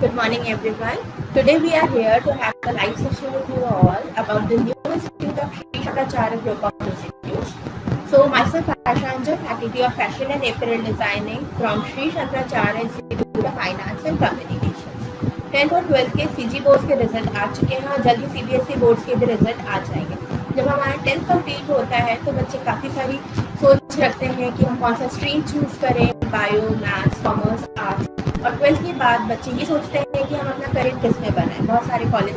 Good morning, everyone. Today we are here to have a live session with you all about the new institute of Sri Shankaracharya Group of Institutes. So, myself, Asha Anjan, Faculty of Fashion and Apparel Designing from Sri Shankaracharya Institute of Finance and Communications. 10th और 12th के CG boards के result आ चुके हैं और जल्दी CBSE boards के भी result आ जाएंगे। जब हमारा 10th कंप्लीट होता है तो बच्चे काफ़ी सारी सोच रखते हैं कि हम कौन सा स्ट्रीम चूज करें, बायो, मैथ्स, कॉमर्स, आर्ट्स। और 12th के बाद बच्चे ये सोचते हैं कि हम अपना करियर किस में बनाएं। बहुत सारे कॉलेज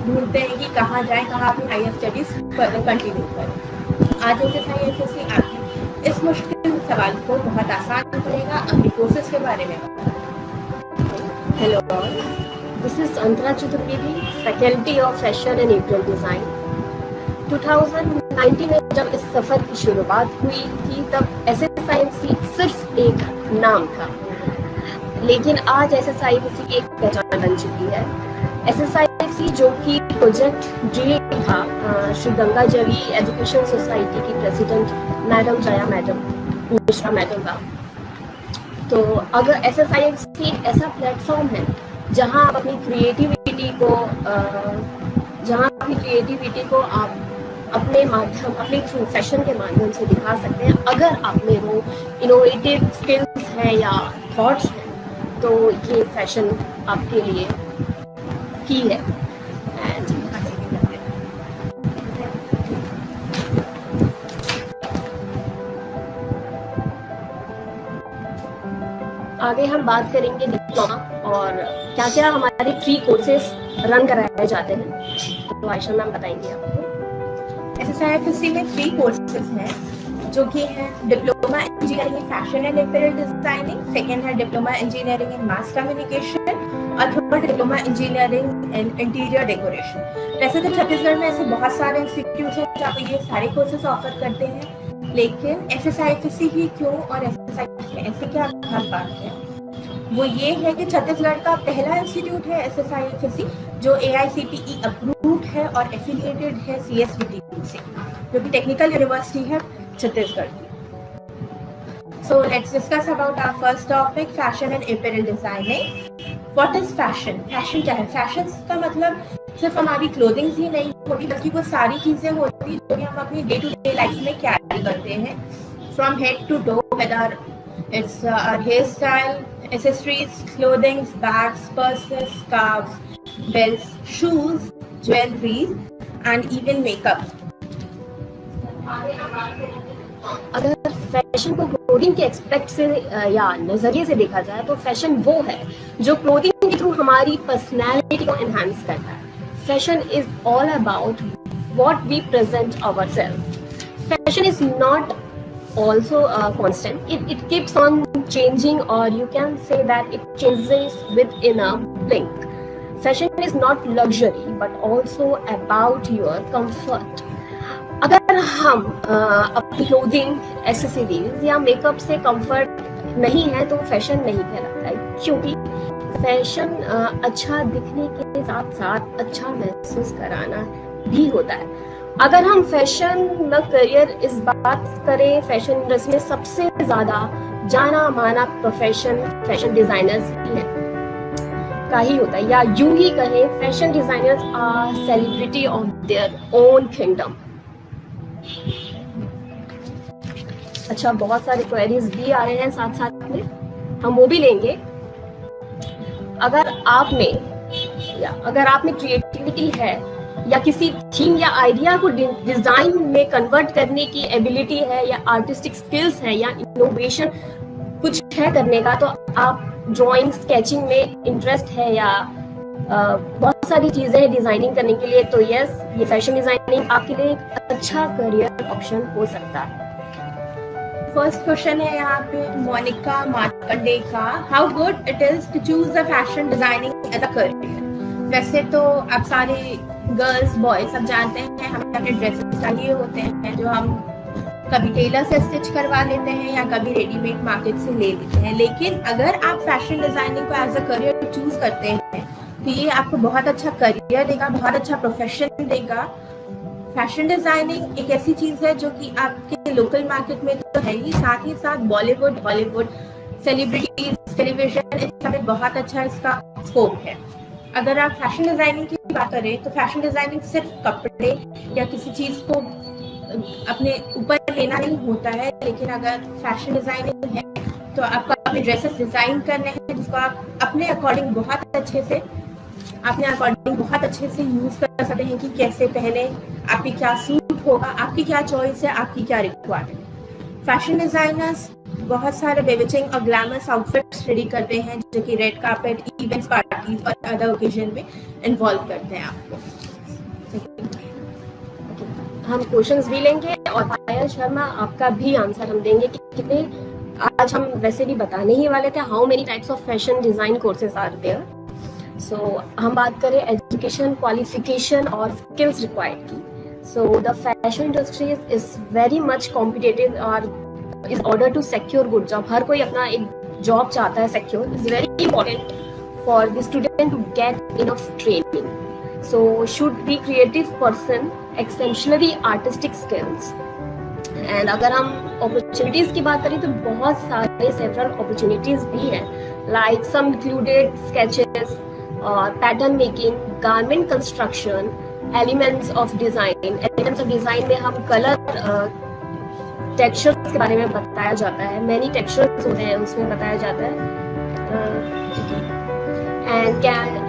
ढूंढते हैं कि कहाँ जाएं, कहाँ अपनी हायर स्टडीज कंटिन्यू करें। आज SSI आपकी इस मुश्किल सवाल को बहुत आसान करेगा। अपनी कोर्सेज के बारे में Hello all, this is Antara Chaturvedi, Faculty of Fashion and Apparel Design. 2019 में जब इस सफ़र की शुरुआत हुई थी तब SSIMC सिर्फ एक नाम था, लेकिन आज SSIMC एक पहचान बन चुकी है। SSIMC जो कि प्रोजेक्ट ड्रीम था श्री गंगाजली एजुकेशन सोसाइटी की president madam Jaya madam Mishra madam का। तो अगर SSIMC एक ऐसा प्लेटफॉर्म है जहां आप अपनी क्रिएटिविटी को आप अपने थ्रू फैशन के माध्यम से दिखा सकते हैं। अगर आप में वो इनोवेटिव स्किल्स हैं या थॉट्स हैं तो ये फैशन आपके लिए की है। आगे हम बात करेंगे डिप्लोमा और क्या क्या हमारे 3 कोर्सेज रन कराए जाते हैं, तो आयशा मैम बताएंगे आपको। SSIFC में 3 कोर्सेज हैं जो कि हैं diploma engineering in fashion and apparel designing, second है diploma engineering in mass communication और third diploma engineering in interior decoration. वैसे तो छत्तीसगढ़ में ऐसे बहुत सारे इंस्टीट्यूट हैं जहाँ पे ये सारे कोर्सेज ऑफर करते हैं, लेकिन SSIFC ही क्यों और SSIFC में ऐसे क्या खास बात है, वो ये है कि छत्तीसगढ़ का पहला इंस्टीट्यूट है SSIFC जो AICTE अप्रूव्ड है और एफिलिएटेड है CSVT से, जो कि टेक्निकल यूनिवर्सिटी है छत्तीसगढ़ की। So let's discuss about our first topic, fashion and apparel designing. What is fashion? Fashion क्या है? Fashion का मतलब सिर्फ हमारी क्लोथिंग ही नहीं होती, बल्कि वो सारी चीजें होती जो कि हम अपनी डे टू डे लाइफ में कैरी करते हैं, from head to toe, whether it's our hairstyle, accessories, clothing, bags, purses, scarves, belts, shoes, jewelry and even makeup. अगर फैशन को क्लोथिंग के एस्पेक्ट से या नजरिए से देखा जाए तो फैशन वो है जो क्लोथिंग के थ्रू हमारी पर्सनैलिटी को एनहांस करता है। Fashion is all about what we present ourself. Fashion is not also constant, it keeps on changing, or you can say that it changes within a blink. Fashion is not luxury but also about your comfort. अगर हम अपनी clothing, accessories या makeup से comfort नहीं है तो fashion नहीं कहलाता है, क्योंकि फैशन अच्छा दिखने के साथ साथ अच्छा महसूस कराना भी होता है। अगर हम फैशन में करियर इस बात करें, फैशन इंडस्ट्री में सबसे ज्यादा जाना माना प्रोफेशन फैशन डिजाइनर्स का ही होता है, या यूं ही कहें fashion designers are celebrity of their own kingdom. अच्छा, बहुत सारे क्वेरीज भी आ रहे हैं साथ साथ में, हम वो भी लेंगे। अगर आप में क्रिएटिविटी है या किसी थीम या आइडिया को डिजाइन में कन्वर्ट करने की एबिलिटी है या आर्टिस्टिक स्किल्स है या इनोवेशन कुछ है करने का, तो आप ड्राइंग, स्केचिंग में इंटरेस्ट है या बहुत सारी चीजें हैं डिजाइनिंग करने के लिए, तो यस, ये फैशन डिजाइनिंग आपके लिए एक अच्छा करियर ऑप्शन हो सकता है। फर्स्ट क्वेश्चन है यहाँ पे मोनिका मार्कंडे का, how good it is to choose a fashion designing as a career. वैसे तो आप सारे गर्ल्स बॉयज सब जानते हैं हमें अपने ड्रेसेस चाहिए होते हैं जो हम कभी टेलर से स्टिच करवा लेते हैं या कभी रेडीमेड मार्केट से ले लेते हैं, लेकिन अगर आप फैशन डिजाइनिंग को एज अ करियर चूज करते हैं तो ये आपको बहुत अच्छा करियर देगा, बहुत अच्छा प्रोफेशन देगा। फैशन डिजाइनिंग एक ऐसी चीज है जो कि आपके लोकल मार्केट में तो है ही, साथ बॉलीवुड, हॉलीवुड सेलिब्रिटीज टेलीविजन, इस सब में बहुत अच्छा इसका स्कोप है। अगर आप फैशन डिजाइनिंग की बात करें तो फैशन डिजाइनिंग सिर्फ कपड़े या किसी चीज को अपने ऊपर लेना नहीं होता है, लेकिन अगर फैशन डिजाइनिंग है तो आपको अपने ड्रेसेस डिजाइन करने हैं जिसको आप अपने अकॉर्डिंग बहुत अच्छे से यूज कर सकते हैं कि कैसे पहले आपकी क्या सूट होगा, आपकी क्या चॉइस है, आपकी क्या रिक्वायरमेंट। फैशन डिजाइनर्स बहुत सारे बेविचिंग और ग्लैमरस आउटफिट्स रेडी करते हैं जो कि रेड कार्पेट, इवेंट्स, पार्टीज और अदर ओकेजन में इन्वॉल्व करते हैं आपको। हम क्वेश्चंस भी लेंगे और पायल शर्मा आपका भी आंसर हम देंगे कि कितने, आज हम वैसे भी बताने ही वाले थे how many types of fashion design courses are there. So हम बात करें एजुकेशन, क्वालिफिकेशन और स्किल्स रिक्वायर्ड की। So the fashion industry is very much competitive और is order to secure good job. हर कोई अपना एक जॉब चाहता है secure. Is very important for the student to get enough training. So should be creative person, exceptionally artistic skills। And अगर हम opportunities की बात करें तो बहुत सारे several opportunities भी हैं, like some included sketches, pattern making, garment construction, elements of design। Elements of design में हम color textures के बारे में बताया जाता है, many textures होते हैं उसमें बताया जाता है।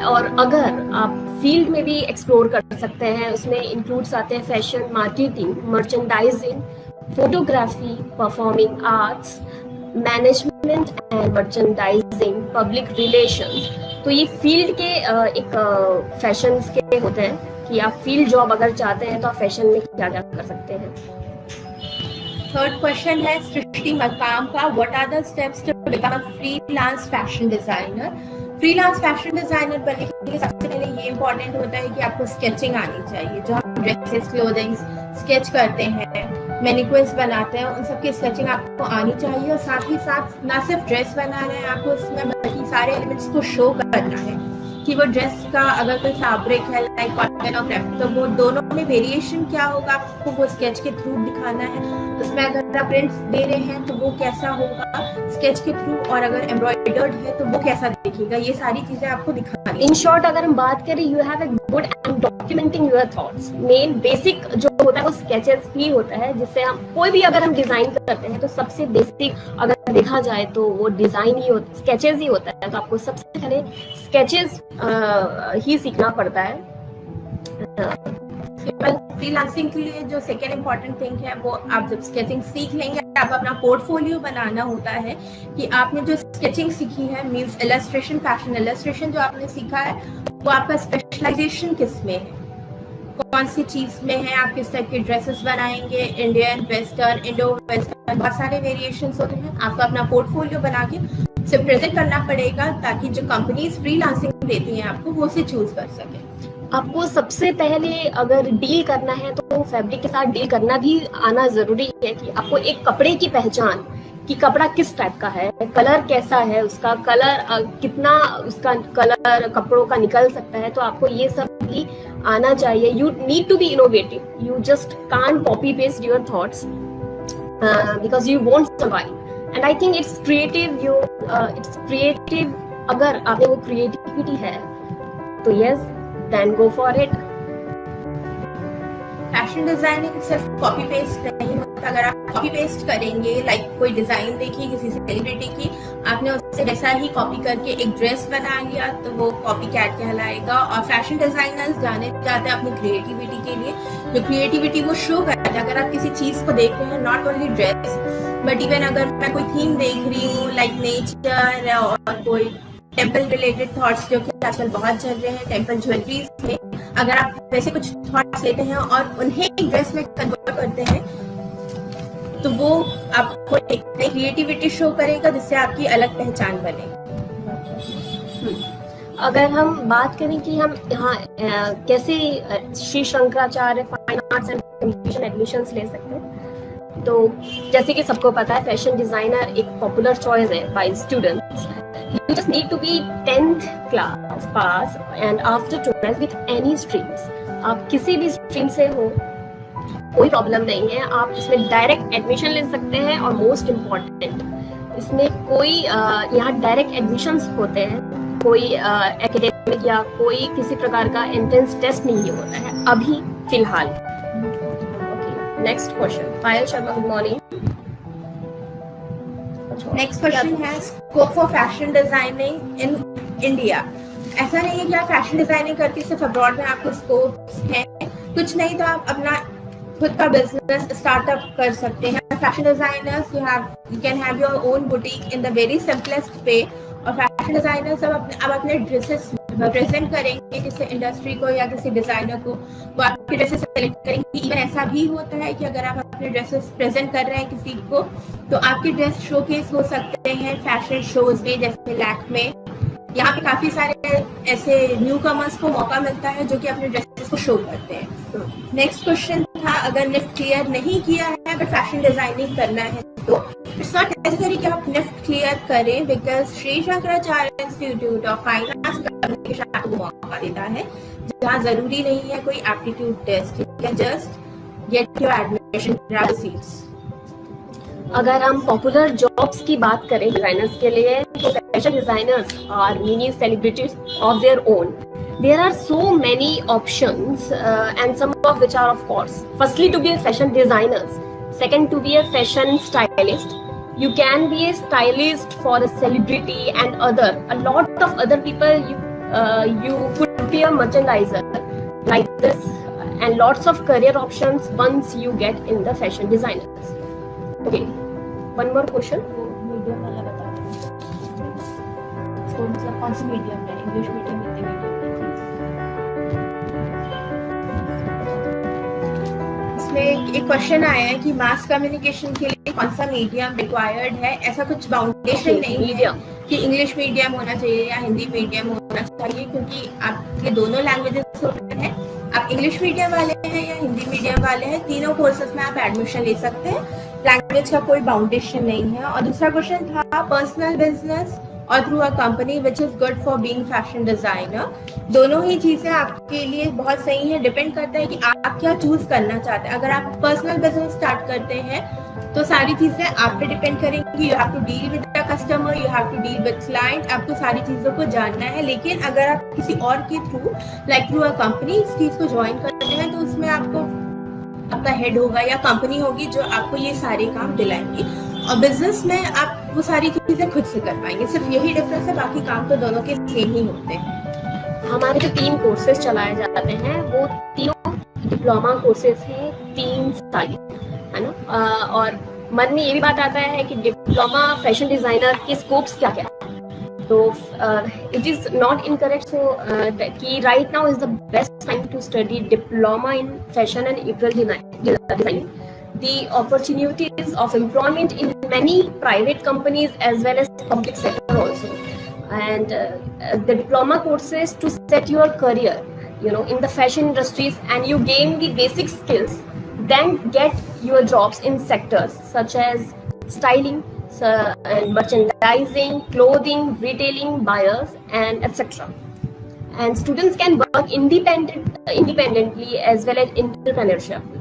और अगर आप फील्ड में भी एक्सप्लोर कर सकते हैं, उसमें इंक्लूड्स आते हैं fashion, marketing, merchandising, photography, performing arts, management and merchandising, public relations. तो ये फील्ड के एक फैशन के होते हैं कि आप फील्ड जॉब अगर चाहते हैं तो आप फैशन में क्या क्या कर सकते हैं। थर्ड क्वेश्चन है सृष्टि मकाम का, what are the steps to become a freelance fashion designer. Freelance fashion designer बनने के लिए सबसे पहले ये इंपॉर्टेंट होता है कि आपको स्केचिंग आनी चाहिए। जो हम ड्रेसेस, क्लोथिंग्स स्केच करते हैं, मैनिक्विन्स बनाते हैं, उन सब की स्केचिंग आपको आनी चाहिए। और साथ ही साथ ना सिर्फ ड्रेस बनाना है आपको उसमें, बल्कि सारे एलिमेंट्स को शो करना है कि वो ड्रेस का अगर कोई फैब्रिक है लाइक कॉटन और क्रेप, तो वो दोनों में वेरिएशन क्या होगा आपको वो स्केच के थ्रू दिखाना है। उसमें अगर आप प्रिंट्स दे रहे हैं तो वो कैसा होगा स्केच के थ्रू, और अगर एम्ब्रॉयडर्ड है तो वो कैसा दिखेगा, ये सारी चीजें आपको दिखानी। इन शॉर्ट अगर हम बात करें, you have a good and documenting your thoughts. Main basic जो होता है वो स्केचेस ही होता है, जिससे हम कोई भी अगर हम डिजाइन करते हैं तो सबसे बेसिक अगर देखा जाए तो वो डिजाइन ही होता, स्केचेस ही होता है। तो आपको सबसे पहले स्केचेस ही सीखना पड़ता है। फ्रीलांसिंग के लिए जो सेकेंड इम्पोर्टेंट थिंग है वो आप जब स्केचिंग सीख लेंगे, आप अपना पोर्टफोलियो बनाना होता है कि आपने जो स्केचिंग सीखी है, मींस इलस्ट्रेशन, फैशन इलस्ट्रेशन जो आपने सीखा है, वो आपका स्पेशलाइजेशन किस में है, कौन सी चीज में है, आप किस टाइप के ड्रेसेस बनाएंगे, इंडियन, वेस्टर्न, इंडो वेस्टर्न, बहुत सारे वेरिएशंस होते हैं। आपको अपना पोर्टफोलियो बना के उसे प्रेजेंट करना पड़ेगा ताकि जो कंपनीज फ्रीलांसिंग देती हैं आपको वो उसे चूज कर सके। आपको सबसे पहले अगर डील करना है तो फैब्रिक के साथ डील करना भी आना जरूरी है कि आपको एक कपड़े की पहचान कि कपड़ा किस टाइप का है, कलर कैसा है, उसका कलर कितना, उसका कलर कपड़ों का निकल सकता है, तो आपको ये सब भी आना चाहिए। You need to be innovative, you just can't copy paste your thoughts because you won't survive. And I think it's creative, it's creative. अगर आप में वो क्रिएटिविटी है तो yes, then go for it. Fashion designing सिर्फ copy paste नहीं होता। अगर आप कॉपी पेस्ट करेंगे, लाइक कोई डिजाइन देखी किसी सेलिब्रिटी की, आपने उससे जैसा ही कॉपी करके एक ड्रेस बना लिया तो वो कॉपी कैट कहलाएगा। और फैशन डिजाइनर्स जाने जाते हैं अपनी क्रिएटिविटी के लिए, जो क्रिएटिविटी वो शो करते हैं। अगर आप किसी चीज को देख रहे हैं, not only dress but even अगर मैं कोई थीम देख रही हूँ लाइक नेचर और कोई टेम्पल रिलेटेड थॉट्स जो कि आजकल बहुत चल रहे हैं, टेम्पल ज्वेलरीज में, अगर आप वैसे कुछ थॉट्स लेते हैं और उन्हें एक ड्रेस में कन्वर्ट करते हैं तो वो आपको एक नई क्रिएटिविटी शो करेगा जिससे आपकी अलग पहचान बनेगी। अगर हम बात करें कि हम यहाँ कैसे Shri Shankaracharya fine arts and communication admissions ले सकते हैं, तो जैसे कि सबको पता है फैशन डिजाइनर एक पॉपुलर चॉइस है by students. You just need to be 10th class pass and after 12th with any streams। आप किसी भी स्ट्रीम से हो, कोई प्रॉब्लम नहीं है, आप इसमें डायरेक्ट एडमिशन ले सकते हैं। और मोस्ट इम्पॉर्टेंट, इसमें कोई यहाँ डायरेक्ट एडमिशन्स होते हैं, कोई एकेडमिक या कोई किसी प्रकार का एंट्रेंस टेस्ट नहीं होता है अभी फिलहाल। Okay, next question, Payal Sharma, good morning. Next question है scope for fashion designing in India. ऐसा नहीं है कि आप फैशन डिजाइनिंग करके सिर्फ अब्रॉड में आपको स्कोप्स हैं, कुछ नहीं तो आप अपना खुद का बिजनेस स्टार्टअप कर सकते हैं। Fashion designers you can have your own boutique in the very simplest way. और फैशन डिजाइनर्स अब अपने ड्रेसेस प्रेजेंट करेंगे किसी इंडस्ट्री को या किसी डिजाइनर को, वो आपके ड्रेसेस सेलेक्ट करेंगे। इवन ऐसा भी होता है कि अगर आप अपने ड्रेसेस प्रेजेंट कर रहे हैं किसी को, तो आपके ड्रेस शोकेस हो सकते हैं फैशन शोज में, जैसे लैक्मे। यहाँ पे काफी सारे ऐसे न्यू कमर्स को मौका मिलता है जो कि अपने ड्रेसेस को शो करते हैं। नेक्स्ट क्वेश्चन था, अगर निफ्ट क्लियर नहीं किया है बट फैशन डिजाइनिंग करना है तो इट्स नॉट नेसेसरी कि आप निफ्ट क्लियर करें, because Shri Shankaracharya institute of fine arts communication आपको मौका देता है जहाँ जरूरी नहीं है कोई aptitude test, you can just get your admission, grab seats. अगर हम पॉपुलर जॉब्स की बात करें डिजाइनर्स के लिए, तो fashion designers are mini celebrities of their own. There are so many options and some of which are of course, firstly to be a fashion designer, second to be a fashion stylist. You can be a stylist for a celebrity and a lot of other people. You could be a merchandiser like this, and lots of career options once you get in the fashion designers. Okay, one more question. Medium वाला बता दें, मतलब कौन सी medium है, English medium, Hindi medium? इसमें एक question आया है कि मास कम्युनिकेशन के लिए कौन सा मीडियम रिक्वायर्ड है। ऐसा कुछ बाउंडेशन नहीं है कि इंग्लिश मीडियम होना चाहिए या हिंदी मीडियम होना चाहिए, क्योंकि आपके दोनों लैंग्वेजेस होते हैं। आप इंग्लिश मीडियम वाले हैं या हिंदी मीडियम वाले हैं, तीनों कोर्सेज में आप एडमिशन ले सकते हैं, लैंग्वेज का कोई बाउंडेशन नहीं है। और दूसरा क्वेश्चन था पर्सनल बिजनेस और through a company which is good for being fashion designer. दोनों ही चीजें आपके लिए बहुत सही है, डिपेंड करता है कि आप क्या चूज करना चाहते हैं। अगर आप पर्सनल बिजनेस स्टार्ट करते हैं तो सारी चीजें आप पे डिपेंड करेंगी, you have to deal with the customer, you have to deal with client, आपको सारी चीजों को जानना है। लेकिन अगर आप किसी और के through like through a company इस चीज को ज्वाइन करते हैं, तो उसमें आपको आपका हेड होगा या कंपनी होगी जो आपको ये सारे काम दिलाएंगी, और बिजनेस में आप वो सारी चीजें खुद से कर पाएंगे। सिर्फ यही डिफरेंस है, बाकी काम तो दोनों के सेम ही होते हैं। हमारे जो 3 कोर्सेज चलाए जाते हैं वो तीनों डिप्लोमा कोर्सेज हैं, 3 साल, है ना। और मन में ये भी बात आता है कि डिप्लोमा फैशन डिजाइनर के स्कोप्स क्या क्या है, तो it is not incorrect so कि right now is the best time to study diploma in fashion and apparel designing. The opportunities of employment in many private companies as well as public sector also, and the diploma courses to set your career, you know, in the fashion industries, and you gain the basic skills, then get your jobs in sectors such as styling, and merchandising, clothing, retailing, buyers, and etc. And students can work independently as well as entrepreneurship.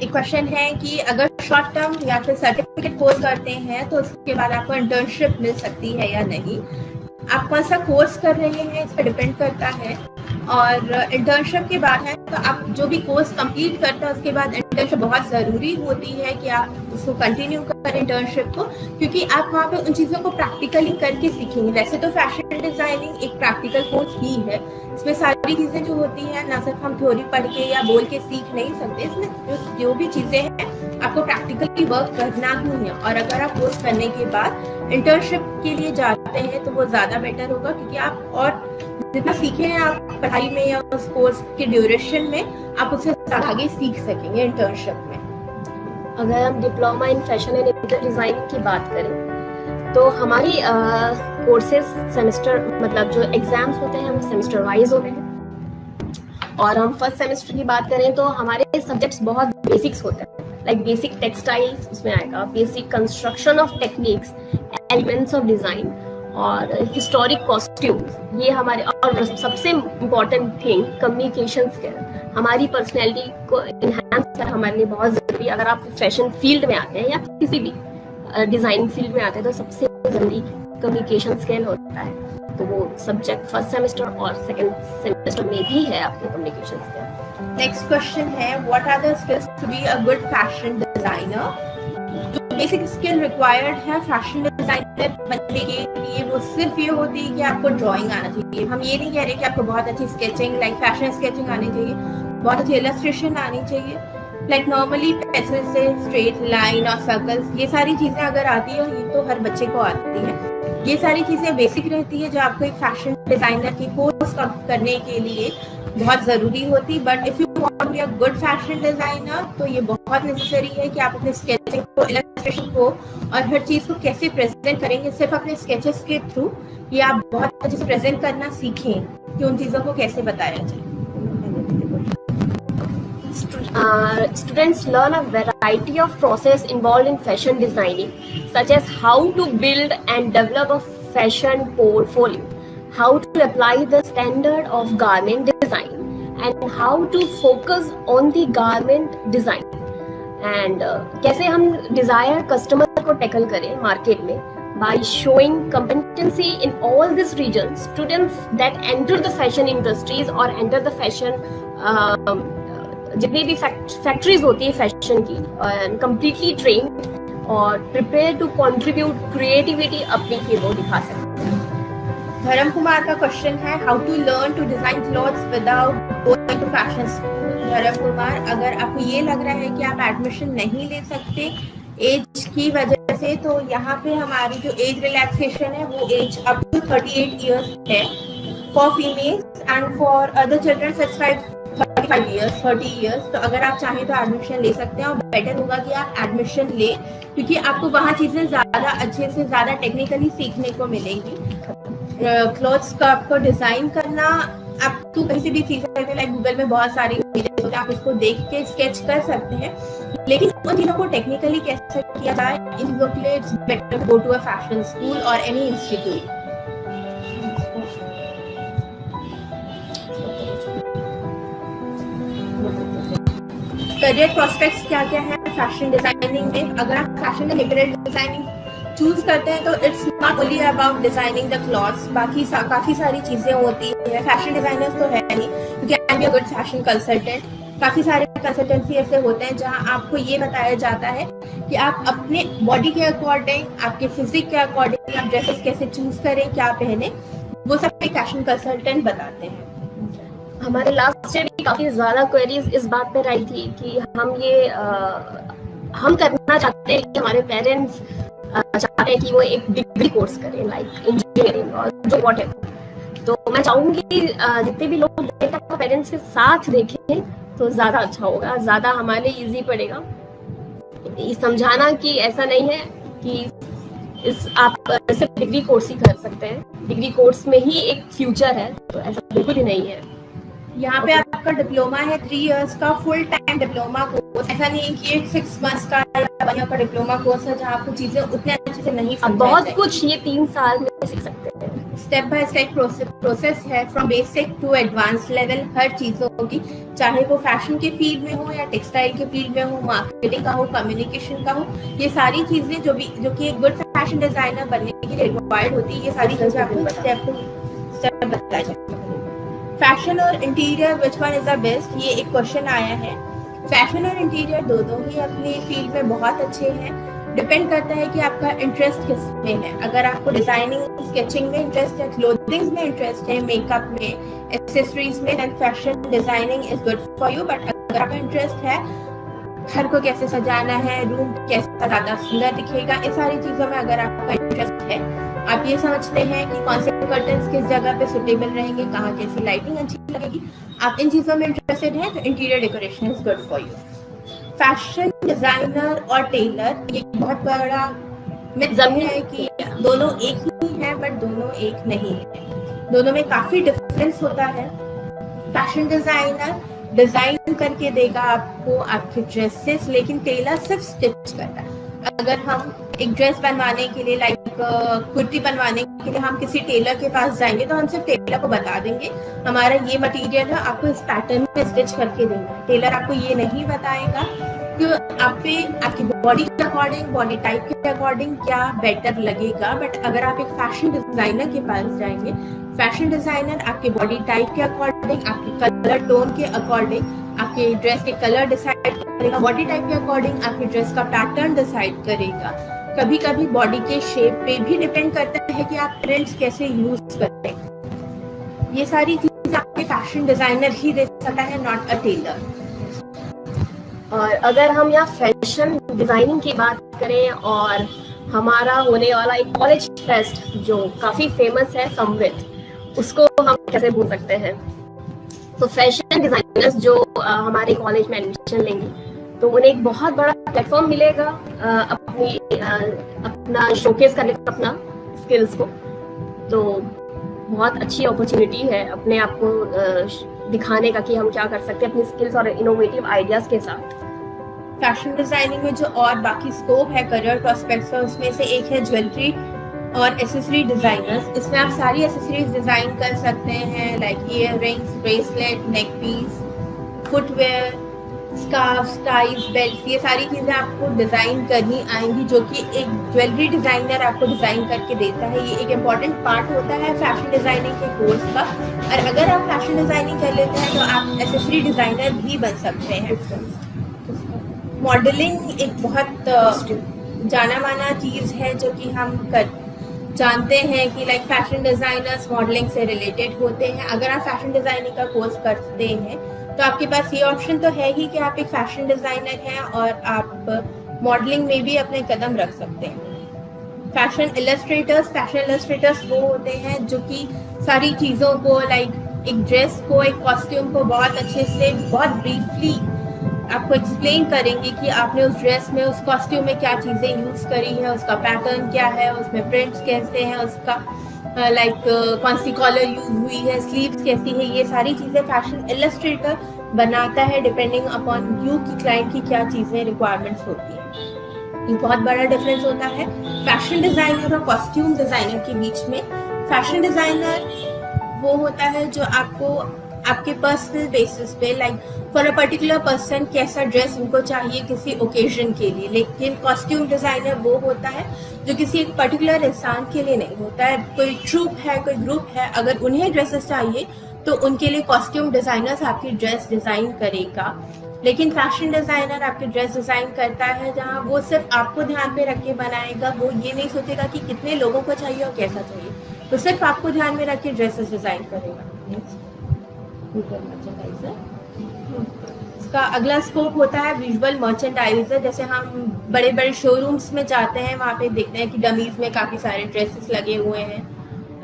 एक question है कि अगर short term या फिर certificate course करते हैं तो उसके बाद आपको इंटर्नशिप मिल सकती है या नहीं। आप कौन सा कोर्स कर रहे हैं इस पर डिपेंड करता है। और इंटर्नशिप के बाद है तो आप जो भी कोर्स कंप्लीट करते हैं उसके बाद इंटर्नशिप बहुत ज़रूरी होती है कि आप उसको कंटिन्यू करें इंटर्नशिप को, क्योंकि आप वहाँ पे उन चीज़ों को प्रैक्टिकली करके सीखेंगे। वैसे तो फैशन डिजाइनिंग एक प्रैक्टिकल कोर्स ही है, इसमें सारी चीज़ें जो होती हैं ना सिर्फ हम थ्योरी पढ़ के या बोल के सीख नहीं सकते, इसमें जो भी चीज़ें हैं आपको प्रैक्टिकली वर्क करना ही है। और अगर आप कोर्स करने के बाद इंटर्नशिप के लिए जाते हैं तो वो ज़्यादा बेटर होगा, क्योंकि आप और जितना सीखे हैं आप पढ़ाई में या उस कोर्स के ड्यूरेशन में आप उससे ज़्यादा आगे सीख सकेंगे इंटर्नशिप में। अगर हम diploma in fashion and apparel designing की बात करें तो हमारी कोर्सेज सेमेस्टर मतलब जो एग्जाम्स होते हैं वो सेमेस्टर वाइज होते हैं। और हम फर्स्ट सेमेस्टर की बात करें तो हमारे सब्जेक्ट्स बहुत बेसिक्स होते हैं, लाइक बेसिक टेक्सटाइल्स उसमें आएगा, basic construction of techniques, elements of design, और हिस्टोरिक कॉस्ट्यूम्स, ये हमारे, और सबसे इम्पोर्टेंट थिंग कम्युनिकेशन स्किल, हमारी पर्सनैलिटी को इन्हांस कर हमारे लिए बहुत ज़रूरी है। अगर आप फैशन फील्ड में आते हैं या किसी भी डिज़ाइन फील्ड में आते हैं तो सबसे ज़रूरी कम्युनिकेशन स्किल होता है। तो वो सब्जेक्ट फर्स्ट सेमेस्टर और सेकंड सेमेस्टर में भी है आपके कम्युनिकेशन स्किल। नेक्स्ट क्वेश्चन है, what are the skills to be a good fashion designer? जो बेसिक स्किल रिक्वायर्ड है फैशन डिजाइनर बनने के लिए वो सिर्फ ये होती है कि आपको ड्राइंग आना चाहिए। हम ये नहीं कह रहे कि आपको बहुत अच्छी स्केचिंग लाइक फैशन स्केचिंग आनी चाहिए, बहुत अच्छी इलस्ट्रेशन आनी चाहिए। लाइक नॉर्मली पेंसिल से स्ट्रेट लाइन और सर्कल्स, ये सारी चीजें अगर आती है, ये तो हर बच्चे को आती है, ये सारी चीजें बेसिक रहती है जो आपको एक फैशन डिजाइनर की कोर्स करने के लिए बहुत जरूरी होती। But if you want to be a good fashion designer तो ये बहुत नेसेसरी है कि आप अपने स्केचिंग को, इलस्ट्रेशन को और हर चीज को कैसे प्रेजेंट करेंगे सिर्फ अपने स्केचेस के थ्रू, ये आप बहुत अच्छे से प्रेजेंट करना सीखें कि उन चीजों को कैसे बताया जाए। Students learn a variety of process involved in fashion designing, such as how to build and develop a fashion portfolio, how to apply the standard of garment design, and how to focus on the garment design. And कैसे हम Dzire customer को tackle करें market में by showing competency in all these regions. Students that enter the fashion industries or enter the fashion जितनी भी factories होती है fashion की, कंप्लीटली ट्रेन और प्रिपेयर टू कंट्रीब्यूट क्रिएटिविटी अपनी फील्ड को दिखा सकते हैं। धर्म कुमार का क्वेश्चन है, how to learn to design clothes without going to fashion school? Dharam Kumar, अगर आपको ये लग रहा है कि आप एडमिशन नहीं ले सकते एज की वजह से, तो यहाँ पे हमारी जो एज रिलैक्सेशन है वो एज अप टू 38 इयर्स है for females and for other children 35 years 30 years. तो अगर आप चाहें तो एडमिशन ले सकते हैं और बेटर होगा कि आप एडमिशन लें क्योंकि आपको वहाँ चीज़ें ज़्यादा अच्छे से ज़्यादा टेक्निकली सीखने को मिलेंगी। क्लॉथ्स का आपको डिज़ाइन करना आप तो कहीं से भी सीख सकते हैं, लाइक गूगल में बहुत सारे वीडियोस होते हैं, आप इसको देख के स्केच कर सकते हैं, लेकिन उन चीज़ों को टेक्निकली कैसे किया जाए इन चीज़ों के लिए it's better go to a fashion school और एनी इंस्टीट्यूट। करियर प्रोस्पेक्ट्स क्या क्या है फैशन डिजाइनिंग में? अगर आप फैशन रिलेटेड डिजाइनिंग चूज करते हैं तो it's not only about designing the clothes, बाकी काफी सारी चीजें होती है। फैशन डिजाइनर्स तो है नहीं, you can be a good fashion consultant. काफी सारे कंसल्टेंसी ऐसे होते हैं जहां आपको ये बताया जाता है कि आप अपने बॉडी के अकॉर्डिंग, आपके फिजिक के अकॉर्डिंग आप ड्रेसेस कैसे चूज करें, क्या पहने, वो सब एक फैशन कंसल्टेंट बताते हैं। हमारे लास्ट ईयर भी काफी ज्यादा क्वेरीज इस बात पे आई थी कि हम करना चाहते हैं कि हमारे पेरेंट्स चाहते हैं कि वो एक डिग्री कोर्स करें लाइक इंजीनियरिंग और जो व्हाटएवर। तो मैं चाहूंगी जितने भी लोग देखें तो पेरेंट्स के साथ देखें तो ज्यादा अच्छा होगा, ज्यादा हमारे लिए इजी पड़ेगा ये समझाना कि ऐसा नहीं है कि आप सिर्फ डिग्री कोर्स ही कर सकते हैं, डिग्री कोर्स में ही एक फ्यूचर है, तो ऐसा बिल्कुल ही नहीं है। यहाँ पे आपका डिप्लोमा है 3 इयर्स का फुल टाइम डिप्लोमा कोर्स, ऐसा नहीं है कि एक 6 मंथ्स का या 1 ईयर का डिप्लोमा कोर्स है जहाँ आपको चीजें उतने अच्छे से नहीं समझ बहुत कुछ ये 3 साल में सीख सकते हैं। स्टेप बाय स्टेप प्रोसेस है from basic to advance level हर चीजों की, चाहे वो फैशन के फील्ड में हो या टेक्सटाइल के फील्ड में हो, मार्केटिंग का हो, कम्युनिकेशन का हो, ये सारी चीजें जो कि एक गुड फैशन डिजाइनर बनने के लिए रिक्वायर्ड होती है, ये सारी चीजें आपको स्टेप टू स्टेप बताई जाती है। फैशन और interior which one is the best, ये एक क्वेश्चन आया है। फैशन और इंटीरियर दोनों ही अपनी फील्ड में बहुत अच्छे हैं, डिपेंड करता है कि आपका इंटरेस्ट किस में है। अगर आपको डिजाइनिंग स्केचिंग में इंटरेस्ट है, क्लोथिंग में इंटरेस्ट है, मेकअप में, एक्सेसरीज में, then fashion designing is good for you. But अगर आपका इंटरेस्ट है घर को कैसे सजाना है, रूम कैसे ज्यादा सुंदर दिखेगा, इन सारी चीजों में अगर आपका इंटरेस्ट है, आप ये समझते हैं कि कौन से कर्टन्स किस जगह पे सुटेबल रहेंगे, कहाँ कैसी लाइटिंग अच्छी लगेगी, आप इन चीजों में इंटरेस्टेड हैं तो interior decoration is good for you. Fashion designer और टेलर ये बहुत बड़ा मिथ है कि दोनों एक ही है, बट दोनों एक नहीं है, दोनों में काफी डिफरेंस होता है। फैशन डिजाइनर डिजाइन करके देगा आपको आपके ड्रेसेस, लेकिन टेलर सिर्फ स्टिच करता है। अगर हम एक ड्रेस बनवाने के लिए लाइक कुर्ती बनवाने के लिए हम किसी टेलर के पास जाएंगे तो हम सिर्फ टेलर को बता देंगे हमारा ये मटेरियल है, आपको इस पैटर्न में स्टिच करके देना है। टेलर आपको ये नहीं बताएगा कि आप पे आपकी बॉडी के अकॉर्डिंग, बॉडी टाइप के अकॉर्डिंग क्या बेटर लगेगा। बट अगर आप एक फैशन डिजाइनर के पास जाएंगे, फैशन डिजाइनर आपके बॉडी टाइप के अकॉर्डिंग, आपके कलर टोन के अकॉर्डिंग आपके ड्रेस के कलर डिसाइड करेगा, बॉडी टाइप के अकॉर्डिंग आपके ड्रेस का पैटर्न डिसाइड करेगा। कभी कभी बॉडी के शेप पे भी डिपेंड करता है कि आप प्रिंट्स कैसे यूज करते हैं। ये सारी चीजें आपके फैशन डिजाइनर ही दे सकता है, नॉट अ टेलर। और अगर हम यहाँ फैशन डिजाइनिंग की बात करें और हमारा होने वाला एक कॉलेज फेस्ट जो काफी फेमस है समवित, उसको हम कैसे भूल सकते हैं। तो फैशन डिजाइनर्स जो हमारे कॉलेज में एडमिशन लेंगे तो उन्हें एक बहुत बड़ा प्लेटफॉर्म मिलेगा अपना शोकेस करने का, अपना स्किल्स को। तो बहुत अच्छी अपॉर्चुनिटी है अपने आप को दिखाने का कि हम क्या कर सकते हैं अपनी स्किल्स और इनोवेटिव आइडियाज के साथ। फैशन डिजाइनिंग में जो और बाकी स्कोप है करियर प्रोस्पेक्ट्स है, उसमें से एक है ज्वेलरी और एसेसरी डिजाइनर्स। इसमें आप सारी एसेसरीज डिजाइन कर सकते हैं, like earrings, bracelet, neck piece, footwear, scarf, ties, belt, ये सारी चीजें आपको डिजाइन करनी आएंगी जो कि एक ज्वेलरी डिजाइनर आपको डिजाइन करके देता है। ये एक इम्पॉर्टेंट पार्ट होता है फैशन डिजाइनिंग के कोर्स का। और अगर आप फैशन डिजाइनिंग कर लेते हैं तो आप एसेसरी डिजाइनर भी बन सकते हैं। मॉडलिंग एक बहुत जाना माना चीज है जो कि हम जानते हैं कि लाइक फैशन डिजाइनर्स मॉडलिंग से रिलेटेड होते हैं। अगर आप फैशन डिजाइनिंग का कोर्स करते हैं तो आपके पास ये ऑप्शन तो है ही कि आप एक फैशन डिजाइनर हैं और आप मॉडलिंग में भी अपने कदम रख सकते हैं। फैशन इलस्ट्रेटर्स वो होते हैं जो कि सारी चीज़ों को लाइक एक ड्रेस को, एक कॉस्ट्यूम को बहुत अच्छे से, बहुत ब्रीफली आपको एक्सप्लेन करेंगे कि आपने उस ड्रेस में, उस कॉस्ट्यूम में क्या चीज़ें यूज़ करी है, उसका पैटर्न क्या है, उसमें प्रिंट्स कैसे हैं, उसका लाइक कौन सी कॉलर यूज हुई है, स्लीव्स कैसी है, ये सारी चीज़ें फैशन इलस्ट्रेटर बनाता है डिपेंडिंग अपॉन यू की क्लाइंट की क्या चीज़ें रिक्वायरमेंट्स होती हैं। ये बहुत बड़ा डिफरेंस होता है फैशन डिज़ाइनर और कॉस्ट्यूम डिज़ाइनर के बीच में। फैशन डिज़ाइनर वो होता है जो आपको आपके पर्सनल बेसिस पे like for a particular person कैसा ड्रेस उनको चाहिए किसी ओकेजन के लिए। लेकिन कॉस्ट्यूम डिजाइनर वो होता है जो किसी एक पर्टिकुलर इंसान के लिए नहीं होता है। कोई ट्रूप है, कोई ग्रुप है, अगर उन्हें ड्रेसेस चाहिए तो उनके लिए कॉस्ट्यूम डिजाइनर्स आपकी ड्रेस डिजाइन करेगा। लेकिन फैशन डिजाइनर आपकी ड्रेस डिजाइन करता है जहाँ वो सिर्फ आपको ध्यान में रख के बनाएगा। वो ये नहीं सोचेगा कि कितने लोगों को चाहिए और कैसा चाहिए, तो सिर्फ आपको ध्यान में रख के ड्रेसेस डिजाइन करेगा। इसका अगला स्कोप होता है विजुअल मर्चेंडाइजर। जैसे हम बड़े बड़े शोरूम्स में जाते हैं, वहाँ पे देखते हैं कि डमीज में काफ़ी सारे ड्रेसेस लगे हुए हैं।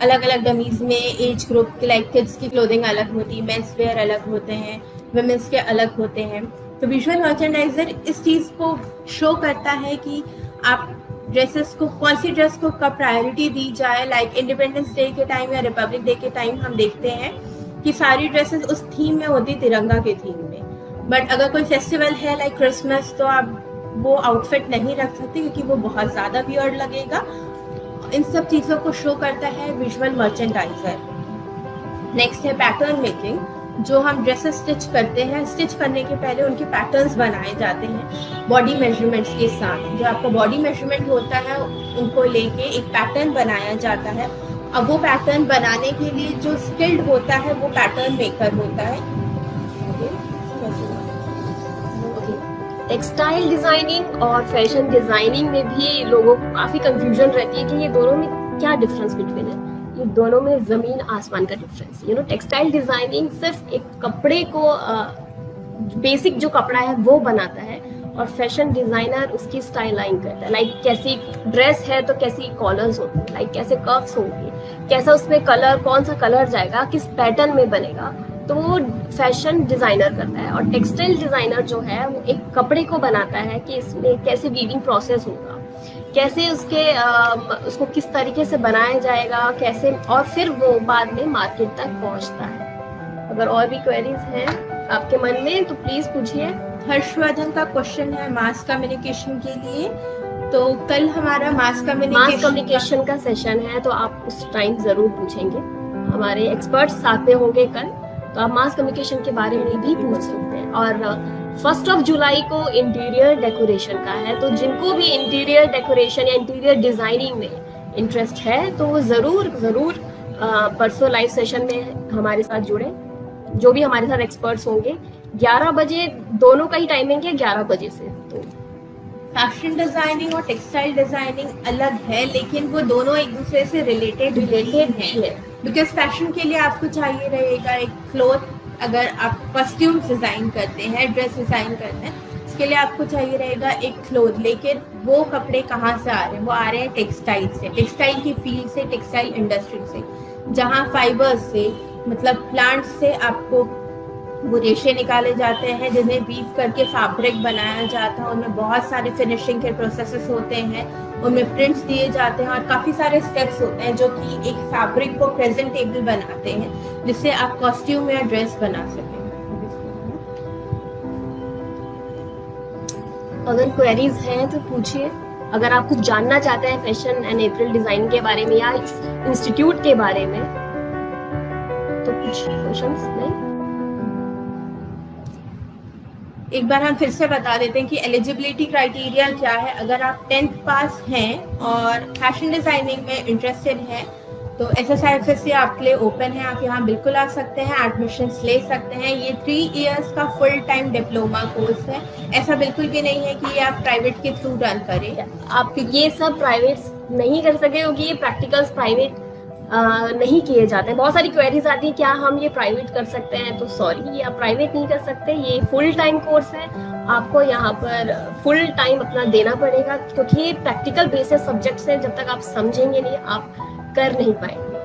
अलग अलग डमीज में एज ग्रुप के लाइक किड्स की क्लोथिंग अलग होती है, मेंस वेयर अलग होते हैं, वुमेन्स के अलग होते हैं। तो विजुअल मर्चेंडाइजर इस चीज़ को शो करता है कि आप ड्रेसेस को, कौन सी ड्रेस को कब प्रायोरिटी दी जाए। लाइक इंडिपेंडेंस डे के टाइम या रिपब्लिक डे के टाइम हम देखते हैं कि सारी ड्रेसेस उस थीम में होती, तिरंगा के थीम में। बट अगर कोई फेस्टिवल है लाइक क्रिसमस तो आप वो आउटफिट नहीं रख सकते क्योंकि वो बहुत ज़्यादा वियर्ड लगेगा। इन सब चीज़ों को शो करता है विजुअल मर्चेंडाइजर। नेक्स्ट है पैटर्न मेकिंग। जो हम ड्रेसेस स्टिच करते हैं, स्टिच करने के पहले उनके पैटर्न्स बनाए जाते हैं बॉडी मेजरमेंट्स के साथ। जो आपका बॉडी मेजरमेंट होता है उनको लेके एक पैटर्न बनाया जाता है। अब वो पैटर्न बनाने के लिए जो स्किल्ड होता है वो पैटर्न मेकर होता है। टेक्सटाइल डिजाइनिंग और फैशन डिजाइनिंग में भी लोगों को काफी कंफ्यूजन रहती है कि ये दोनों में क्या डिफरेंस बिटवीन है। ये दोनों में जमीन आसमान का डिफरेंस। टेक्सटाइल डिजाइनिंग सिर्फ एक कपड़े को बेसिक जो कपड़ा है वो बनाता है और फैशन डिजाइनर उसकी स्टाइलाइंग करता है। लाइक कैसी ड्रेस है तो कैसी कॉलर्स होंगे, लाइक कैसे कर्व्स होंगे, कैसा उसमें कलर, कौन सा कलर जाएगा, किस पैटर्न में बनेगा, तो वो फैशन डिजाइनर करता है। और टेक्सटाइल डिजाइनर जो है वो एक कपड़े को बनाता है कि इसमें कैसे वीविंग प्रोसेस होगा, कैसे उसको किस तरीके से बनाया जाएगा, कैसे, और फिर वो बाद में मार्केट तक पहुंचता है। अगर और भी क्वेरीज हैं आपके मन में तो प्लीज पूछिए। हर्षवर्धन का क्वेश्चन है मास कम्युनिकेशन के लिए तो कल हमारा मास मास कम्युनिकेशन का सेशन है, तो आप उस टाइम जरूर पूछेंगे। हमारे एक्सपर्ट्स साथ में होंगे कल, तो आप मास कम्युनिकेशन के बारे में भी पूछ सकते हैं। और 1 जुलाई को इंटीरियर डेकोरेशन का है, तो जिनको भी इंटीरियर डेकोरेशन या इंटीरियर डिजाइनिंग में इंटरेस्ट है तो वो जरूर परसों लाइव सेशन में हमारे साथ जुड़े। जो भी हमारे साथ एक्सपर्ट्स होंगे 11 बजे, दोनों का ही टाइमिंग है 11 बजे से। तो फैशन डिजाइनिंग और टेक्सटाइल डिजाइनिंग अलग है, लेकिन वो दोनों एक दूसरे से रिलेटेड है। बिकॉज फैशन के लिए आपको चाहिए रहेगा एक क्लोथ। अगर आप कॉस्ट्यूम डिजाइन करते हैं, ड्रेस डिजाइन करते हैं, इसके लिए आपको चाहिए रहेगा एक क्लोथ। लेकिन वो कपड़े कहाँ से आ रहे हैं? वो आ रहे हैं टेक्सटाइल से, टेक्सटाइल की फील्ड से, टेक्सटाइल इंडस्ट्री से, जहाँ फाइबर्स से, मतलब प्लांट्स से आपको वो रेशे निकाले जाते हैं जिन्हें वीव करके फैब्रिक बनाया जाता है। उनमें बहुत सारे फिनिशिंग के प्रोसेसेस होते हैं, उनमें प्रिंट्स दिए जाते हैं और काफ़ी सारे स्टेप्स होते हैं जो कि एक फैब्रिक को प्रेजेंटेबल बनाते हैं, जिससे आप कॉस्ट्यूम या ड्रेस बना सकें। अगर क्वेरीज हैं तो पूछिए। अगर आप कुछ जानना चाहते हैं फैशन एंड अप्रैल डिजाइन के बारे में या इस इंस्टीट्यूट के बारे में, तो कुछ क्वेश्चंस नहीं? एक बार हम फिर से बता देते हैं कि एलिजिबिलिटी क्राइटेरिया क्या है। अगर आप 10th पास हैं और फैशन डिजाइनिंग में इंटरेस्टेड हैं तो SSIFSC आपके लिए ओपन है। आप यहाँ बिल्कुल आ सकते हैं, एडमिशन्स ले सकते हैं। ये 3 इयर्स का फुल टाइम डिप्लोमा कोर्स है। ऐसा बिल्कुल भी नहीं है कि ये आप प्राइवेट के थ्रू रन करें। आप ये सब प्राइवेट नहीं कर सके क्योंकि ये प्रैक्टिकल्स प्राइवेट नहीं किए जाते हैं। बहुत सारी क्वेरीज आती है क्या हम ये प्राइवेट कर सकते हैं, तो सॉरी, ये आप प्राइवेट नहीं कर सकते। ये फुल टाइम कोर्स है, आपको यहाँ पर फुल टाइम अपना देना पड़ेगा क्योंकि ये प्रैक्टिकल बेसिस सब्जेक्ट्स है। जब तक आप समझेंगे नहीं आप कर नहीं पाएंगे।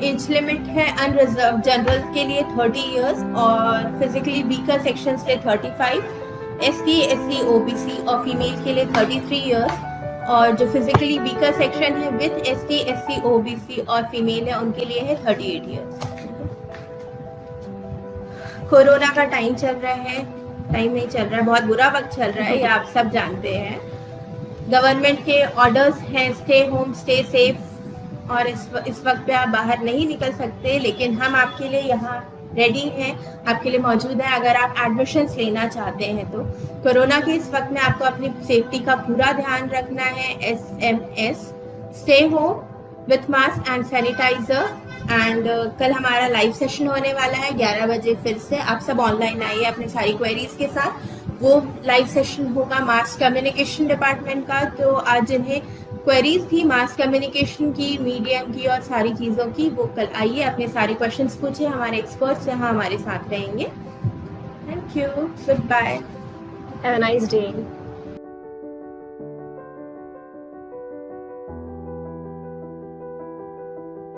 एज लिमिट है अनरिजर्व जनरल के लिए 30 इयर्स और फिजिकली वीकर सेक्शंस के लिए 35, ST SC OBC और फीमेल के लिए 33 इयर्स, और जो फिजिकली वीकर सेक्शन है विद ST SC OBC और फीमेल है उनके लिए है 38 इयर्स। कोरोना का टाइम चल रहा है, टाइम नहीं चल रहा है, बहुत बुरा वक्त चल रहा है, ये आप सब जानते हैं। गवर्नमेंट के ऑर्डर्स हैं स्टे होम स्टे सेफ, और इस वक्त पे आप बाहर नहीं निकल सकते, लेकिन हम आपके लिए यहाँ रेडी हैं, आपके लिए मौजूद है। अगर आप एडमिशन्स लेना चाहते हैं तो कोरोना के इस वक्त में आपको अपनी सेफ्टी का पूरा ध्यान रखना है। SMS stay home with mask and sanitiser. And कल हमारा लाइव सेशन होने वाला है 11 बजे। फिर से आप सब ऑनलाइन आइए अपने सारी क्वेरीज के साथ। वो लाइव सेशन होगा मास कम्युनिकेशन डिपार्टमेंट का। तो आज जिन्हें क्वेरीज थी मास कम्युनिकेशन की, मीडियम की और सारी चीज़ों की, वो कल आइए अपने सारे क्वेश्चंस पूछिए। हमारे एक्सपर्ट्स यहाँ हमारे साथ रहेंगे। Thank you, goodbye, have a nice day.